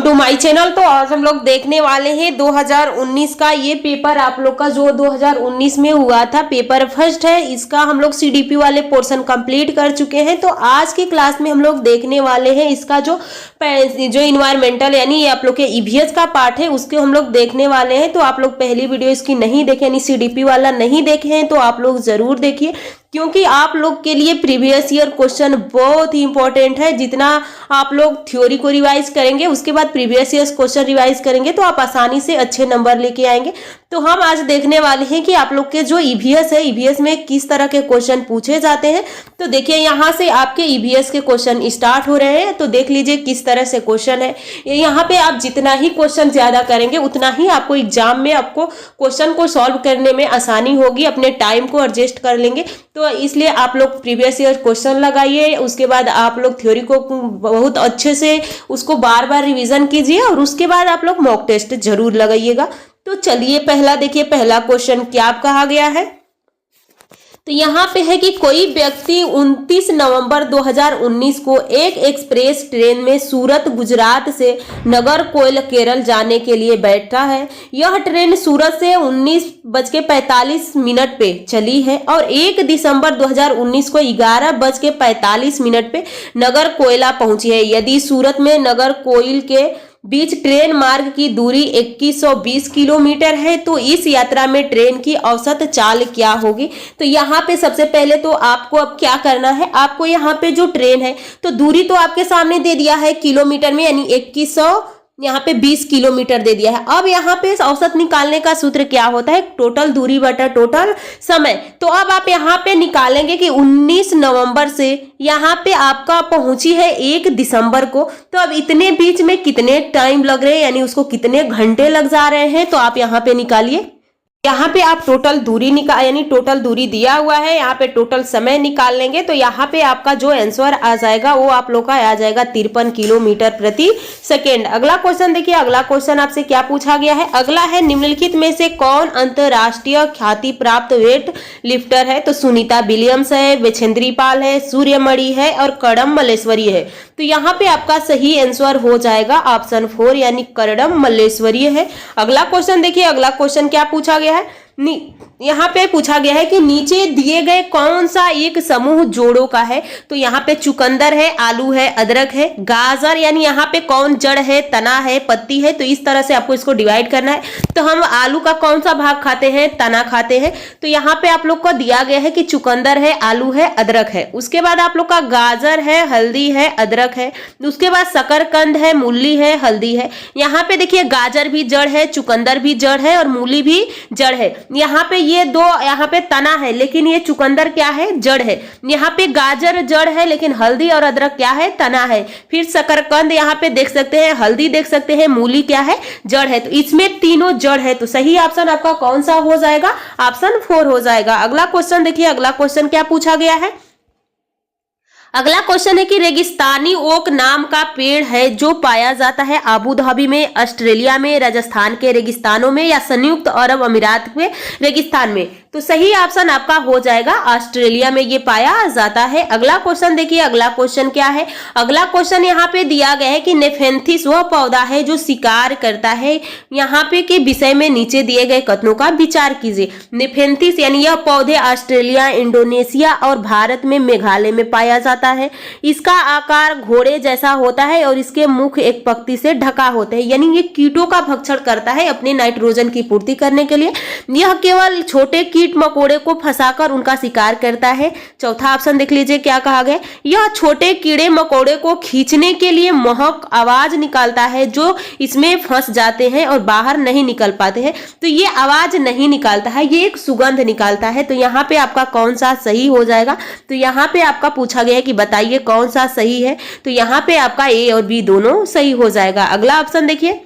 To my channel. तो आज हम लोग देखने वाले हैं 2019 का ये पेपर आप लोग का जो 2019 में हुआ था, पेपर फर्स्ट है। इसका हम लोग सीडीपी वाले पोर्शन कंप्लीट कर चुके हैं। तो आज की क्लास में हम लोग देखने वाले हैं इसका जो इन्वायरमेंटल यानी ये आप लोग के ईवीएस का पार्ट है उसके हम लोग देखने वाले हैं। तो आप लोग पहली वीडियो इसकी नहीं देखे यानी सीडीपी वाला नहीं देखे हैं तो आप लोग जरूर देखिए, क्योंकि आप लोग के लिए प्रीवियस ईयर क्वेश्चन बहुत ही इंपॉर्टेंट है। जितना आप लोग थ्योरी को रिवाइज करेंगे उसके बाद प्रीवियस ईयर क्वेश्चन रिवाइज करेंगे तो आप आसानी से अच्छे नंबर लेके आएंगे। तो हम आज देखने वाले हैं कि आप लोग के जो ईवीएस है, ईवीएस में किस तरह के क्वेश्चन पूछे जाते हैं। तो देखिए यहाँ से आपके ईवीएस के क्वेश्चन स्टार्ट हो रहे हैं। तो देख लीजिए किस तरह से क्वेश्चन है। यहाँ पे आप जितना ही क्वेश्चन ज्यादा करेंगे उतना ही आपको एग्जाम में आपको क्वेश्चन को सॉल्व करने में आसानी होगी, अपने टाइम को एडजस्ट कर लेंगे। तो इसलिए आप लोग प्रीवियस ईयर क्वेश्चन लगाइए, उसके बाद आप लोग थ्योरी को बहुत अच्छे से उसको बार बार रिवीजन कीजिए और उसके बाद आप लोग मॉक टेस्ट जरूर लगाइएगा। तो चलिए पहला देखिए, पहला क्वेश्चन क्या कहा गया है। तो यहाँ पे है कि कोई व्यक्ति 29 नवंबर 2019 को एक एक्सप्रेस ट्रेन में सूरत गुजरात से नागरकोइल केरल जाने के लिए बैठा है। यह ट्रेन सूरत से 19:45 पे चली है और 1 दिसंबर 2019 को 11:45 पे नागरकोइला पहुंची है। यदि सूरत में नागरकोइल के बीच ट्रेन मार्ग की दूरी 2120 किलोमीटर है तो इस यात्रा में ट्रेन की औसत चाल क्या होगी। तो यहाँ पे सबसे पहले तो आपको अब क्या करना है, आपको यहाँ पे जो ट्रेन है तो दूरी तो आपके सामने दे दिया है किलोमीटर में, यानी 2120 किलोमीटर दे दिया है। अब यहाँ पे औसत निकालने का सूत्र क्या होता है, टोटल दूरी बटा टोटल समय। तो अब आप यहाँ पे निकालेंगे कि 19 नवंबर से यहाँ पे आपका पहुंची है 1 दिसंबर को, तो अब इतने बीच में कितने टाइम लग रहे हैं यानी उसको कितने घंटे लग जा रहे हैं। तो आप यहाँ पे निकालिए। यहाँ पे आप टोटल दूरी यानी टोटल दूरी दिया हुआ है, यहाँ पे टोटल समय निकाल लेंगे। तो यहाँ पे आपका जो आंसर आ जाएगा वो आप लोग का आ जाएगा 53 किलोमीटर प्रति सेकेंड। अगला क्वेश्चन देखिए, अगला क्वेश्चन आपसे क्या पूछा गया है। अगला है निम्नलिखित में से कौन अंतरराष्ट्रीय ख्याति प्राप्त वेट लिफ्टर है। तो सुनीता विलियम्स है, विजेंद्री पाल है, सूर्यमणि है और करडम मल्लेश्वरी है। तो यहाँ पे आपका सही आंसर हो जाएगा ऑप्शन 4 यानी करडम मल्लेश्वरी है। अगला क्वेश्चन देखिए, अगला क्वेश्चन क्या पूछा गया है। यहाँ पे पूछा गया है कि नीचे दिए गए कौन सा एक समूह जोड़ों का है। तो यहाँ पे चुकंदर है, आलू है, अदरक है, गाजर यानी यहाँ पे कौन जड़ है, तना है, पत्ती है। तो इस तरह से आपको इसको डिवाइड करना है। तो हम आलू का कौन सा भाग खाते हैं, तना खाते हैं। तो यहाँ पे आप लोग को दिया गया है कि चुकंदर है, आलू है, अदरक है। उसके बाद आप लोग का गाजर है, हल्दी है, अदरक है। उसके बाद शकरकंद है, मूली है, हल्दी है। यहाँ पे देखिए गाजर भी जड़ है, चुकंदर भी जड़ है और मूली भी जड़ है। यहाँ पे ये दो यहाँ पे तना है लेकिन ये चुकंदर क्या है, जड़ है। यहाँ पे गाजर जड़ है लेकिन हल्दी और अदरक क्या है, तना है। फिर शकरकंद यहाँ पे देख सकते हैं, हल्दी देख सकते हैं, मूली क्या है, जड़ है। तो इसमें तीनों जड़ है। तो सही ऑप्शन आपका कौन सा हो जाएगा, ऑप्शन 4 हो जाएगा। अगला क्वेश्चन देखिए, अगला क्वेश्चन क्या पूछा गया है। अगला क्वेश्चन है कि रेगिस्तानी ओक नाम का पेड़ है जो पाया जाता है आबू धाबी में, ऑस्ट्रेलिया में, राजस्थान के रेगिस्तानों में या संयुक्त अरब अमीरात के रेगिस्तान में। तो सही ऑप्शन आपका हो जाएगा ऑस्ट्रेलिया में ये पाया जाता है। अगला क्वेश्चन देखिए, अगला क्वेश्चन क्या है। अगला क्वेश्चन यहाँ पे दिया गया है कि नेफेंथिस वह पौधा है जो शिकार करता है। यहाँ पे के विषय में नीचे दिए गए कथनों का विचार कीजिए। नेफेंथिस यानी यह पौधे ऑस्ट्रेलिया, इंडोनेशिया और भारत में मेघालय में पाया जाता है। इसका आकार घोड़े जैसा होता है और इसके मुख एक पत्ती से ढका होता है, यानी ये कीटों का भक्षण करता है अपने नाइट्रोजन की पूर्ति करने के लिए। यह केवल छोटे कीट मकोड़े को फंसाकर उनका शिकार करता है। चौथा ऑप्शन देख लीजिए क्या कहा गया। यह छोटे कीड़े मकोड़े को खींचने के लिए महक आवाज निकालता है जो इसमें फंस जाते हैं और बाहर नहीं निकल पाते हैं। तो ये आवाज नहीं निकालता है, ये एक सुगंध निकालता है। तो यहाँ पे आपका कौन सा सही हो जाएगा। तो यहाँ पे आपका पूछा गया है कि बताइए कौन सा सही है। तो यहाँ पे आपका ए और बी दोनों सही हो जाएगा। अगला ऑप्शन देखिए,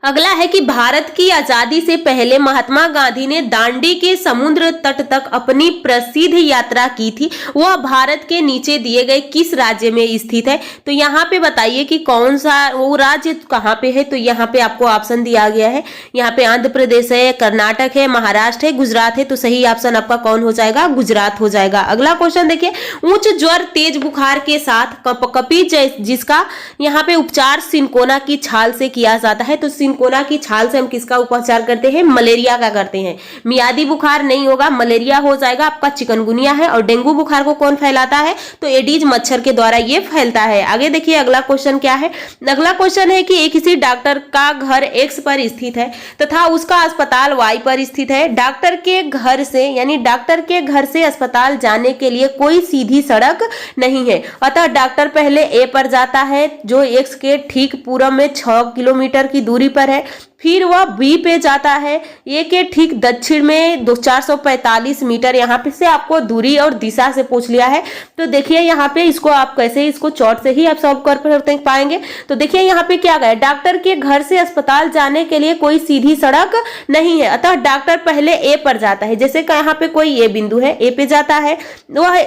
अगला है कि भारत की आजादी से पहले महात्मा गांधी ने दांडी के समुद्र तट तक अपनी प्रसिद्ध यात्रा की थी, वह भारत के नीचे दिए गए किस राज्य में स्थित है? तो यहाँ पे बताइए कि कौन सा वो राज्य कहाँ पे है। तो यहाँ पे आपको ऑप्शन दिया गया है, यहाँ पे आंध्र प्रदेश है, कर्नाटक है, महाराष्ट्र है, गुजरात है। तो सही ऑप्शन आपका कौन हो जाएगा? गुजरात हो जाएगा। अगला क्वेश्चन देखिए, उच्च ज्वर तेज बुखार के साथ कपकपी जिसका यहाँ पे उपचार सिनकोना की छाल से किया जाता है। तो सिनकोना की छाल से हम किसका उपचार करते हैं? मलेरिया का करते हैं। मियादी बुखार नहीं होगा, मलेरिया हो जाएगा आपका, चिकनगुनिया है। और डेंगू बुखार को कौन फैलाता है? तो एडीज मच्छर के द्वारा ये फैलता है। आगे देखिए अगला क्वेश्चन क्या है। अगला क्वेश्चन है कि एक किसी डॉक्टर का घर एक्स पर स्थित है तथा उसका अस्पताल वाई पर स्थित है। डॉक्टर के घर से यानी डॉक्टर के घर से अस्पताल जाने के लिए कोई सीधी सड़क नहीं है, अतः डॉक्टर पहले ए पर जाता है जो एक्स के ठीक पूर्व में 6 किलोमीटर की दूरी पर है। फिर वह बी पे जाता है, ए के ठीक दक्षिण में 445 मीटर। यहाँ पे से आपको दूरी और दिशा से पूछ लिया है। तो देखिए यहाँ पे इसको आप कैसे इसको चॉर्ट से ही आप सॉल्व कर पाएंगे। तो देखिए यहाँ पे क्या गया, डॉक्टर के घर से अस्पताल जाने के लिए कोई सीधी सड़क नहीं है, अतः डॉक्टर पहले ए पर जाता है। जैसे कि यहाँ पे कोई ए बिंदु है, ए पे जाता है, वह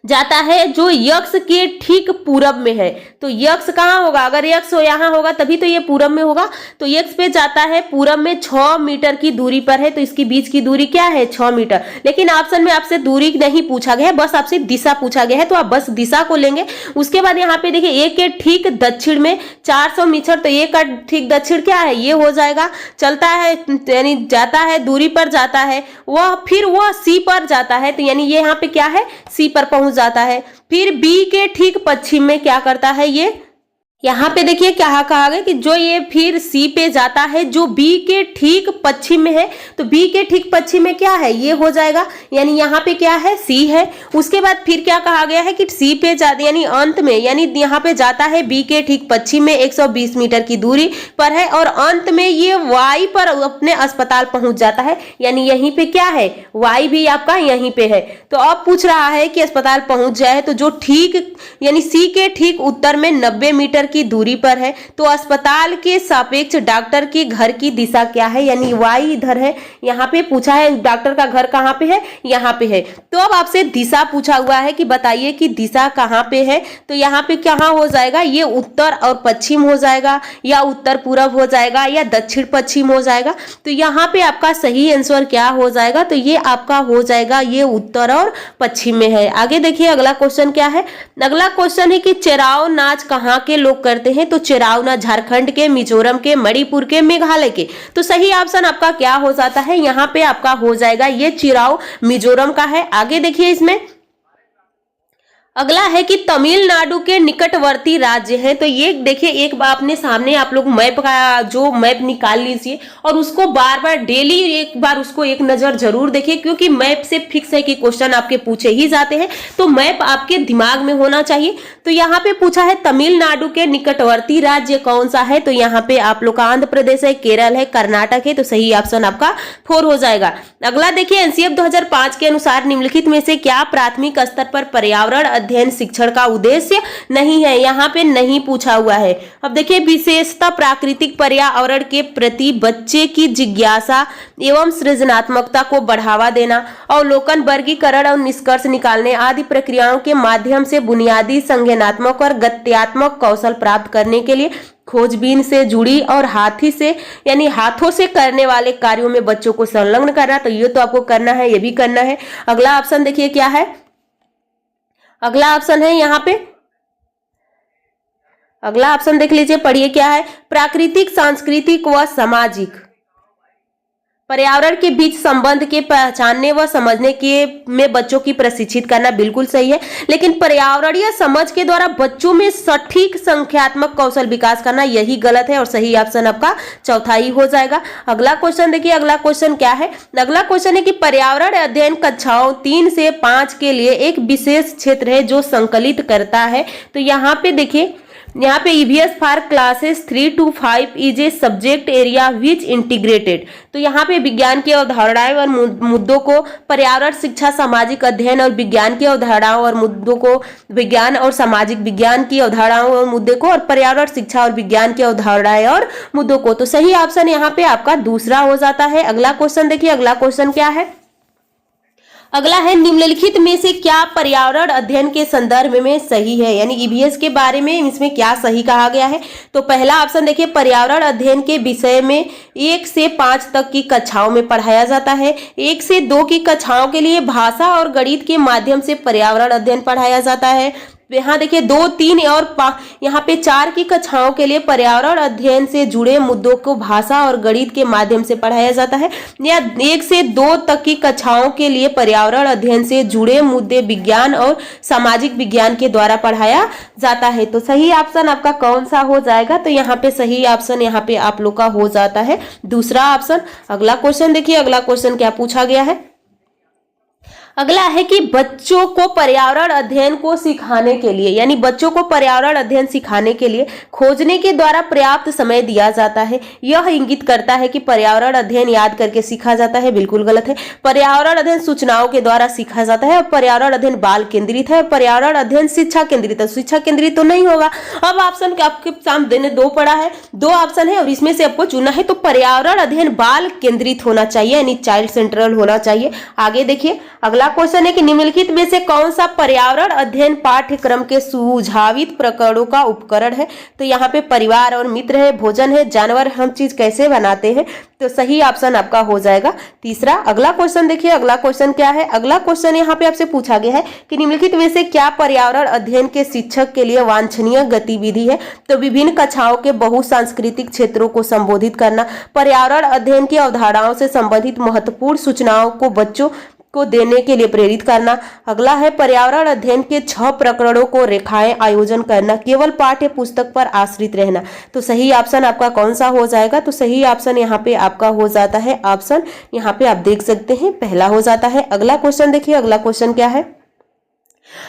जाता है जो यक्ष के ठीक पूरब में है। तो यक्ष कहाँ होगा? अगर यक्ष यहाँ होगा तभी तो ये पूरब में होगा। तो यक्ष पे जाता है, पूरब में 6 मीटर की दूरी पर है। तो इसकी बीच की दूरी क्या है? 6 मीटर। लेकिन ऑप्शन में आपसे दूरी नहीं पूछा गया है, बस आपसे दिशा पूछा गया है। तो आप बस दिशा को लेंगे। उसके बाद यहाँ पे देखिए ए के ठीक दक्षिण में 400 मीटर। तो ए का ठीक दक्षिण क्या है? ये हो जाएगा। चलता है यानी जाता है, दूरी पर जाता है, वह फिर वह सी पर जाता है। तो यानी ये यहाँ पे क्या है? सी पर पहुंच जाता है। फिर बी के ठीक पश्चिम में क्या करता है? ये यहाँ पे देखिए क्या कहा गया कि जो ये फिर सी पे जाता है जो बी के ठीक पश्चिम में है। तो बी के ठीक पश्चिम में क्या है? ये हो जाएगा। यानी यहाँ पे क्या है? सी है। उसके बाद फिर क्या कहा गया है कि सी पे जाता यानी अंत में यानी यहाँ पे जाता है बी के ठीक पश्चिम में 120 मीटर की दूरी पर है और अंत में ये वाई पर अपने अस्पताल पहुंच जाता है। यानी यहीं पे क्या है? वाई भी आपका यहीं पे है। तो अब पूछ रहा है कि अस्पताल पहुंच जाए तो जो ठीक यानी सी के ठीक उत्तर में 90 मीटर की दूरी पर है। तो अस्पताल के सापेक्ष डॉक्टर के घर की दिशा क्या है? यानी वाई इधर है। यहाँ पे पूछा है डॉक्टर का घर कहाँ पे है? यहाँ पे है। तो अब आपसे दिशा पूछा हुआ है कि बताइए कि दिशा कहाँ पे है। तो यहाँ पे कहाँ हो जाएगा? ये उत्तर और पश्चिम हो जाएगा या उत्तर पूरब हो जाएगा या दक्षिण पश्चिम हो जाएगा। तो यहाँ पे आपका सही आंसर क्या हो जाएगा? तो ये आपका हो जाएगा ये उत्तर और पश्चिम में है। आगे देखिए अगला क्वेश्चन क्या है। अगला क्वेश्चन है कि चेराव नाच कहाँ के लोग करते हैं? तो चेराव नाच झारखंड के, मिजोरम के, मणिपुर के, मेघालय के। तो सही ऑप्शन आपका क्या हो जाता है? यहाँ पे आपका हो जाएगा ये चेराव मिजोरम का है। आगे देखिए इसमें अगला है कि तमिलनाडु के निकटवर्ती राज्य है। तो ये देखिए एक बार अपने सामने आप लोग मैप का जो मैप निकाल लीजिए और उसको बार बार डेली एक बार उसको एक नजर जरूर देखिए, क्योंकि मैप से फिक्स है कि क्वेश्चन आपके पूछे ही जाते हैं। तो मैप आपके दिमाग में होना चाहिए। तो यहाँ पे पूछा है तमिलनाडु के निकटवर्ती राज्य कौन सा है? तो यहाँ पे आप लोग का आंध्र प्रदेश है, केरल है, कर्नाटक है। तो सही ऑप्शन आपका 4 हो जाएगा। अगला देखिए एनसीएफ 2005 के अनुसार निम्नलिखित में से क्या प्राथमिक स्तर पर पर्यावरण अध्ययन शिक्षण का उद्देश्य नहीं है? यहाँ पे नहीं पूछा हुआ है। अब देखिए विशेषता प्राकृतिक पर्यावरण के प्रति बच्चे की जिज्ञासा एवं सृजनात्मकता को बढ़ावा देना, अवलोकन, वर्गीकरण और निष्कर्ष निकालने आदि प्रक्रियाओं के माध्यम से बुनियादी संज्ञानात्मक और गत्यात्मक कौशल प्राप्त करने के लिए खोजबीन से जुड़ी और हाथी से यानी हाथों से करने वाले कार्यों में बच्चों को संलग्न करना। तो ये तो आपको करना है, ये भी करना है। अगला ऑप्शन देखिए क्या है। अगला ऑप्शन है यहाँ पे अगला ऑप्शन देख लीजिए, पढ़िए क्या है। प्राकृतिक, सांस्कृतिक व सामाजिक पर्यावरण के बीच संबंध के पहचानने व समझने के में बच्चों की प्रशिक्षित करना बिल्कुल सही है। लेकिन पर्यावरणीय समझ के द्वारा बच्चों में सटीक संख्यात्मक कौशल विकास करना यही गलत है और सही ऑप्शन आपका चौथा ही हो जाएगा। अगला क्वेश्चन देखिए, अगला क्वेश्चन क्या है। अगला क्वेश्चन है कि पर्यावरण अध्ययन कक्षाओं 3 से 5 के लिए एक विशेष क्षेत्र है जो संकलित करता है। तो यहाँ पे देखिए यहाँ पे EVS for classes 3 to 5 is a subject area which integrated. तो यहाँ पे विज्ञान की अवधारणाएं और मुद्दों को पर्यावरण शिक्षा सामाजिक अध्ययन और विज्ञान की अवधारणाओं और मुद्दों को विज्ञान और सामाजिक विज्ञान की अवधारणाओं और मुद्दे को और पर्यावरण शिक्षा और विज्ञान की अवधारणाएं और मुद्दों को। तो सही ऑप्शन यहाँ पे आपका दूसरा हो जाता है। अगला क्वेश्चन देखिए, अगला क्वेश्चन क्या है। अगला है निम्नलिखित में से क्या पर्यावरण अध्ययन के संदर्भ में सही है, यानी ईवीएस के बारे में इसमें क्या सही कहा गया है। तो पहला ऑप्शन देखिए, पर्यावरण अध्ययन के विषय में 1 से 5 तक की कक्षाओं में पढ़ाया जाता है। 1 से 2 की कक्षाओं के लिए भाषा और गणित के माध्यम से पर्यावरण अध्ययन पढ़ाया जाता है। यहाँ देखिए 2, 3 और यहाँ पे 4 की कक्षाओं के लिए पर्यावरण अध्ययन से जुड़े मुद्दों को भाषा और गणित के माध्यम से पढ़ाया जाता है। या 1 से 2 तक की कक्षाओं के लिए पर्यावरण अध्ययन से जुड़े मुद्दे विज्ञान और सामाजिक विज्ञान के द्वारा पढ़ाया जाता है। तो सही ऑप्शन आपका कौन सा हो जाएगा। तो यहाँ पे सही ऑप्शन यहाँ पे आप लोग का हो जाता है दूसरा ऑप्शन। अगला क्वेश्चन देखिए, अगला क्वेश्चन क्या पूछा गया है। अगला है कि बच्चों को पर्यावरण अध्ययन को सिखाने के लिए, यानी बच्चों को पर्यावरण अध्ययन सिखाने के लिए खोजने के द्वारा पर्याप्त समय दिया जाता है। यह इंगित करता है कि पर्यावरण अध्ययन याद करके सीखा जाता है, बिल्कुल गलत है। पर्यावरण अध्ययन सूचनाओं के द्वारा सीखा जाता है और पर्यावरण अध्ययन बाल केंद्रित है और पर्यावरण अध्ययन शिक्षा केंद्रित है। शिक्षा केंद्रित तो नहीं होगा। अब ऑप्शन आपके सामने 2 पड़ा है, 2 ऑप्शन है और इसमें से आपको चुनना है। तो पर्यावरण अध्ययन बाल केंद्रित होना चाहिए, यानी चाइल्ड सेंट्रल होना चाहिए। आगे देखिए, अगला क्वेश्चन है कि निम्नलिखित में से कौन सा पर्यावरण अध्ययन पाठ्यक्रम के सुझावित प्रकरणों का उपकरण है। तो यहाँ पे परिवार और मित्र है, भोजन है, जानवर हम चीज कैसे बनाते हैं। तो सही ऑप्शन आपका हो जाएगा तीसरा। अगला क्वेश्चन देखिए, अगला क्वेश्चन क्या है। अगला क्वेश्चन यहाँ पे आपसे पूछा गया है कि निम्नलिखित में से क्या पर्यावरण अध्ययन के शिक्षक के लिए वांछनीय गतिविधि है। तो विभिन्न कक्षाओं के बहुसांस्कृतिक क्षेत्रों को संबोधित करना, पर्यावरण अध्ययन की अवधारणाओं से संबंधित महत्वपूर्ण सूचनाओं को बच्चों को देने के लिए प्रेरित करना। अगला है पर्यावरण अध्ययन के 6 प्रकरणों को रेखाएं आयोजन करना, केवल पाठ्य पुस्तक पर आश्रित रहना। तो सही ऑप्शन आपका कौन सा हो जाएगा। तो सही ऑप्शन यहाँ पे आपका हो जाता है ऑप्शन, यहाँ पे आप देख सकते हैं पहला हो जाता है। अगला क्वेश्चन देखिए, अगला क्वेश्चन क्या है।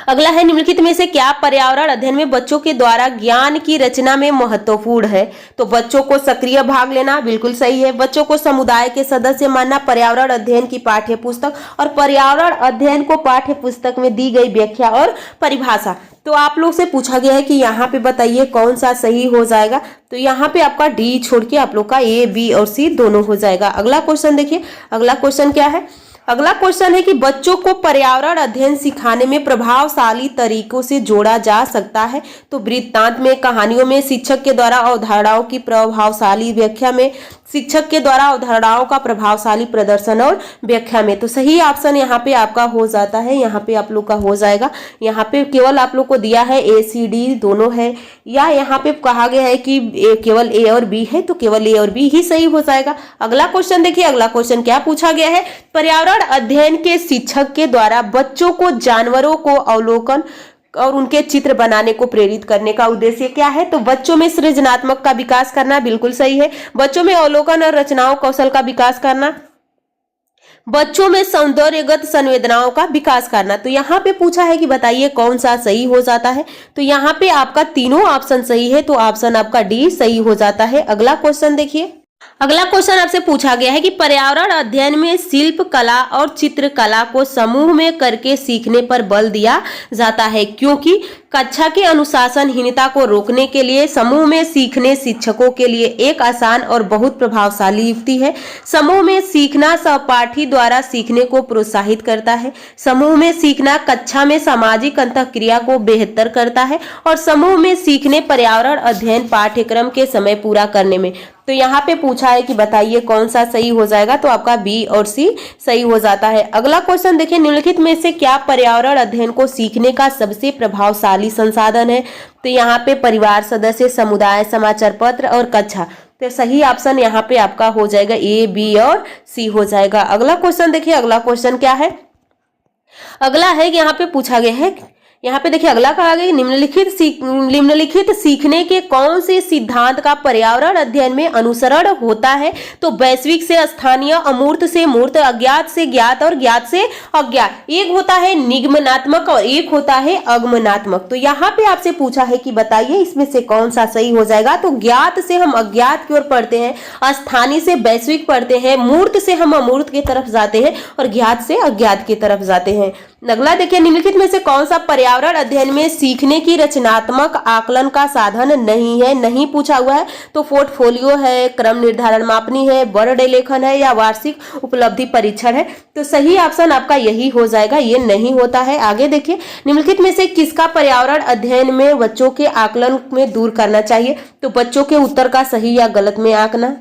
अगला है निम्नलिखित में से क्या पर्यावरण अध्ययन में बच्चों के द्वारा ज्ञान की रचना में महत्वपूर्ण है। तो बच्चों को सक्रिय भाग लेना, बिल्कुल सही है। बच्चों को समुदाय के सदस्य मानना, पर्यावरण अध्ययन की पाठ्य पुस्तक और पर्यावरण अध्ययन को पाठ्य पुस्तक में दी गई व्याख्या और परिभाषा। तो आप लोग से पूछा गया है कि यहाँ पे बताइए कौन सा सही हो जाएगा। तो यहाँ पे आपका डी छोड़ के आप लोग का ए, बी और सी दोनों हो जाएगा। अगला क्वेश्चन देखिए, अगला क्वेश्चन क्या है। अगला क्वेश्चन है कि बच्चों को पर्यावरण अध्ययन सिखाने में प्रभावशाली तरीकों से जोड़ा जा सकता है। तो वृत्तांत में, कहानियों में, शिक्षक के द्वारा अवधारणाओं की प्रभावशाली व्याख्या में, शिक्षक के द्वारा अवधारणाओं का प्रभावशाली प्रदर्शन और व्याख्या में। तो सही ऑप्शन यहाँ पे आपका हो जाता है, यहाँ पे आप लोग का हो जाएगा। यहाँ पे केवल आप लोग को दिया है ए, सी, डी दोनों है, या यहाँ पे कहा गया है कि केवल ए और बी है, तो केवल ए और बी ही सही हो जाएगा। अगला क्वेश्चन देखिए, अगला क्वेश्चन क्या पूछा गया है। पर्यावरण अध्ययन के शिक्षक के द्वारा बच्चों को जानवरों को अवलोकन और उनके चित्र बनाने को प्रेरित करने का उद्देश्य क्या है। तो बच्चों में सृजनात्मक का विकास करना, बिल्कुल सही है। बच्चों में अवलोकन और रचनाओं कौशल का विकास करना, बच्चों में सौंदर्यगत संवेदनाओं का विकास करना। तो यहाँ पे पूछा है कि बताइए कौन सा सही हो जाता है। तो यहाँ पे आपका तीनों ऑप्शन सही है, तो ऑप्शन आपका डी सही हो जाता है। अगला क्वेश्चन देखिए, अगला क्वेश्चन आपसे पूछा गया है कि पर्यावरण अध्ययन में शिल्प कला और चित्रकला को समूह में करके सीखने पर बल दिया जाता है, क्योंकि कक्षा के अनुशासनहीनता को रोकने के लिए समूह में सीखने शिक्षकों के लिए एक आसान और बहुत प्रभावशाली युक्ति है। समूह में सीखना सहपाठी द्वारा सीखने को प्रोत्साहित करता है। समूह में सीखना कक्षा में सामाजिक अंतःक्रिया को बेहतर करता है और समूह में सीखने पर्यावरण अध्ययन पाठ्यक्रम के समय पूरा करने में। तो यहाँ पे पूछा है कि बताइए कौन सा सही हो जाएगा। तो आपका बी और सी सही हो जाता है। अगला क्वेश्चन देखिए, निम्नलिखित में से क्या पर्यावरण अध्ययन को सीखने का सबसे प्रभावशाली संसाधन है। तो यहाँ पे परिवार सदस्य, समुदाय, समाचार पत्र और कक्षा। तो सही ऑप्शन यहाँ पे आपका हो जाएगा ए, बी और सी हो जाएगा। अगला क्वेश्चन देखिए, अगला क्वेश्चन क्या है। अगला है कि यहाँ पे पूछा गया है यहाँ पे देखिए अगला कहा गया निम्नलिखित सीखने के कौन से सिद्धांत का पर्यावरण अध्ययन में अनुसरण होता है। तो वैश्विक से स्थानीय, अमूर्त से मूर्त, अज्ञात से ज्ञात और ज्ञात से अज्ञात। एक होता है निगमनात्मक और एक होता है आगमनात्मक। तो यहाँ पे आपसे पूछा है कि बताइए इसमें से कौन सा सही हो जाएगा। तो ज्ञात से हम अज्ञात की ओर पढ़ते हैं, स्थानीय से वैश्विक पढ़ते हैं, मूर्त से हम अमूर्त की तरफ जाते हैं और ज्ञात से अज्ञात की तरफ जाते हैं। अगला देखिए निम्नलिखित में से कौन सा पर्यावरण अध्ययन में सीखने की रचनात्मक आकलन का साधन नहीं है। नहीं पूछा हुआ है तो पोर्टफोलियो है, क्रम निर्धारण मापनी है, बर्ड लेखन है या वार्षिक उपलब्धि परीक्षण है। तो सही ऑप्शन आपका यही हो जाएगा, ये नहीं होता है। आगे देखिए निम्नलिखित में से किसका पर्यावरण अध्ययन में बच्चों के आकलन में दूर करना चाहिए। तो बच्चों के उत्तर का सही या गलत में आंकना।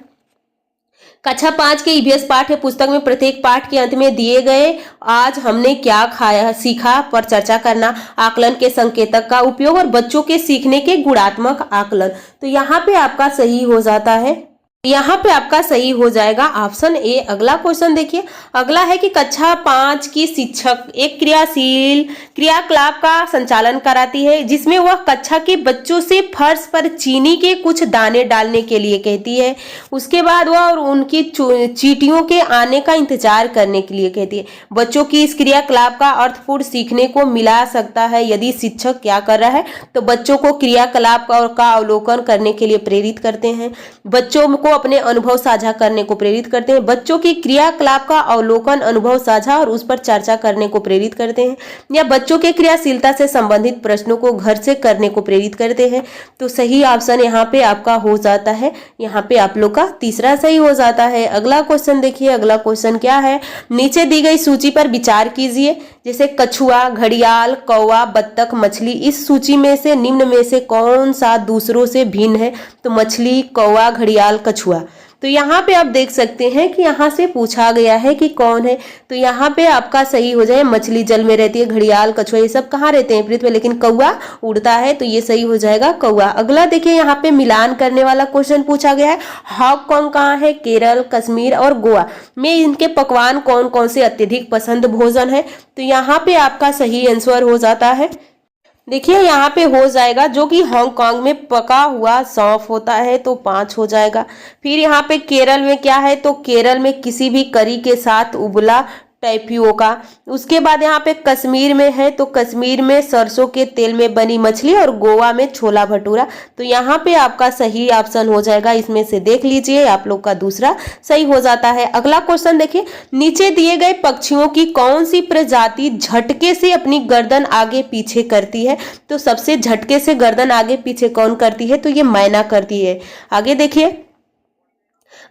कक्षा 5 के ईवीएस पाठ्य पुस्तक में प्रत्येक पाठ के अंत में दिए गए आज हमने क्या खाया सीखा पर चर्चा करना, आकलन के संकेतक का उपयोग और बच्चों के सीखने के गुणात्मक आकलन। तो यहाँ पे आपका सही हो जाता है, यहाँ पे आपका सही हो जाएगा ऑप्शन ए। अगला क्वेश्चन देखिए, अगला है कि कक्षा 5 की शिक्षक एक क्रियाशील क्रियाकलाप का संचालन कराती है जिसमें वह कक्षा के बच्चों से फर्श पर चीनी के कुछ दाने डालने के लिए कहती है। उसके बाद वह और उनकी चींटियों के आने का इंतजार करने के लिए कहती है। बच्चों की इस क्रियाकलाप का अर्थपूर्ण सीखने को मिला सकता है यदि शिक्षक क्या कर रहा है। तो बच्चों को क्रियाकलाप का अवलोकन करने के लिए प्रेरित करते हैं, बच्चों को अपने अनुभव साझा करने को प्रेरित करते हैं, बच्चों की क्रियाकलाप का अवलोकन, अनुभव साझा और उस पर चर्चा करने को प्रेरित करते हैं, या बच्चों के क्रियाशीलता से संबंधित प्रश्नों को घर से करने को प्रेरित करते हैं। तो सही ऑप्शन यहाँ पे आपका हो जाता है, यहाँ पे आप लोग का तीसरा सही हो जाता है। अगला क्वेश्चन देखिए, अगला क्वेश्चन क्या है, नीचे दी गई सूची पर विचार कीजिए। जैसे कछुआ, घड़ियाल, कौवा, बत्तख, मछली, इस सूची में से निम्न में से कौन सा दूसरों से भिन्न है। तो मछली, कौवा, घड़ियाल, कछुआ। तो यहाँ पे आप देख सकते हैं कि यहाँ से पूछा गया है कि कौन है। तो यहाँ पे आपका सही हो जाए, मछली जल में रहती है, घड़ियाल, कछुआ ये सब कहाँ रहते हैं पृथ्वी, लेकिन कौवा उड़ता है। तो ये सही हो जाएगा कौवा। अगला देखिए यहाँ पे मिलान करने वाला क्वेश्चन पूछा गया है। हांगकांग कहाँ है, केरल, कश्मीर और गोवा में इनके पकवान कौन कौन से अत्यधिक पसंद भोजन है। तो यहाँ पे आपका सही आंसर हो जाता है, देखिए यहाँ पे हो जाएगा जो कि हांगकांग में पका हुआ सौंफ होता है, तो 5 हो जाएगा। फिर यहाँ पे केरल में क्या है, तो केरल में किसी भी करी के साथ उबला टैपियोका। उसके बाद यहाँ पे कश्मीर में है, तो कश्मीर में सरसों के तेल में बनी मछली और गोवा में छोला भटूरा। तो यहाँ पे आपका सही ऑप्शन हो जाएगा, इसमें से देख लीजिए आप लोग का दूसरा सही हो जाता है। अगला क्वेश्चन देखिए, नीचे दिए गए पक्षियों की कौन सी प्रजाति झटके से अपनी गर्दन आगे पीछे करती है। तो सबसे झटके से गर्दन आगे पीछे कौन करती है, तो ये मैना करती है। आगे देखिए,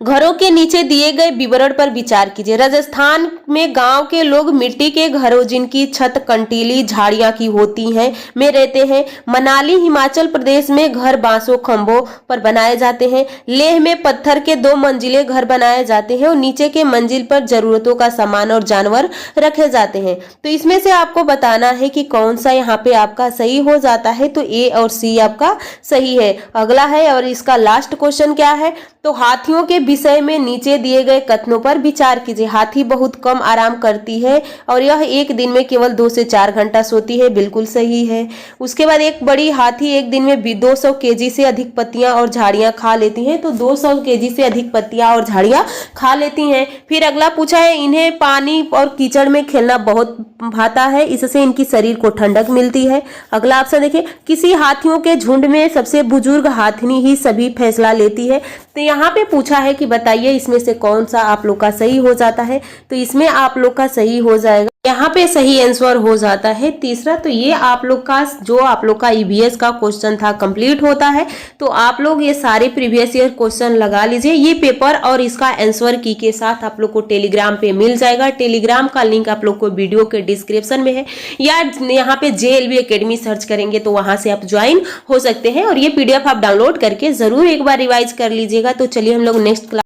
घरों के नीचे दिए गए विवरण पर विचार कीजिए। राजस्थान में गांव के लोग मिट्टी के घरों जिनकी छत कंटीली झाड़ियां की होती हैं में रहते हैं। मनाली हिमाचल प्रदेश में घर बांसों खंभों पर बनाए जाते हैं। लेह में पत्थर के 2 मंजिले घर बनाए जाते हैं और नीचे के मंजिल पर जरूरतों का सामान और जानवर रखे जाते हैं। तो इसमें से आपको बताना है कि कौन सा यहाँ पे आपका सही हो जाता है। तो ए और सी आपका सही है। अगला है और इसका लास्ट क्वेश्चन क्या है, तो हाथियों के विषय में नीचे दिए गए कथनों पर विचार कीजिए। हाथी बहुत कम आराम करती है और यह एक दिन में केवल 2 से 4 घंटा सोती है, बिल्कुल सही है। उसके बाद एक बड़ी हाथी एक दिन में 200 केजी से अधिक पत्तियां और झाड़ियां खा लेती हैं। तो 200 केजी से अधिक पत्तियां और झाड़ियां खा लेती हैं। फिर अगला पूछा है, इन्हें पानी और कीचड़ में खेलना बहुत भाता है, इससे इनकी शरीर को ठंडक मिलती है। अगला ऑप्शन देखिए, किसी हाथियों के झुंड में सबसे बुजुर्ग हाथिनी ही सभी फैसला लेती है। तो यहाँ पे पूछा है कि बताइए इसमें से कौन सा आप लोग का सही हो जाता है। तो इसमें आप लोग का सही हो जाएगा, यहाँ पे सही आंसर हो जाता है तीसरा। तो ये आप लोग का जो आप लोग का ईवीएस का क्वेश्चन था कंप्लीट होता है। तो आप लोग ये सारे प्रीवियस ईयर क्वेश्चन लगा लीजिए। ये पेपर और इसका आंसर की के साथ आप लोग को टेलीग्राम पे मिल जाएगा। टेलीग्राम का लिंक आप लोग को वीडियो के डिस्क्रिप्शन में है, या यहाँ पे जेएलवी एकेडमी सर्च करेंगे तो वहां से आप ज्वाइन हो सकते हैं। और ये पीडीएफ आप डाउनलोड करके जरूर एक बार रिवाइज कर लीजिएगा। तो चलिए हम लोग नेक्स्ट क्लास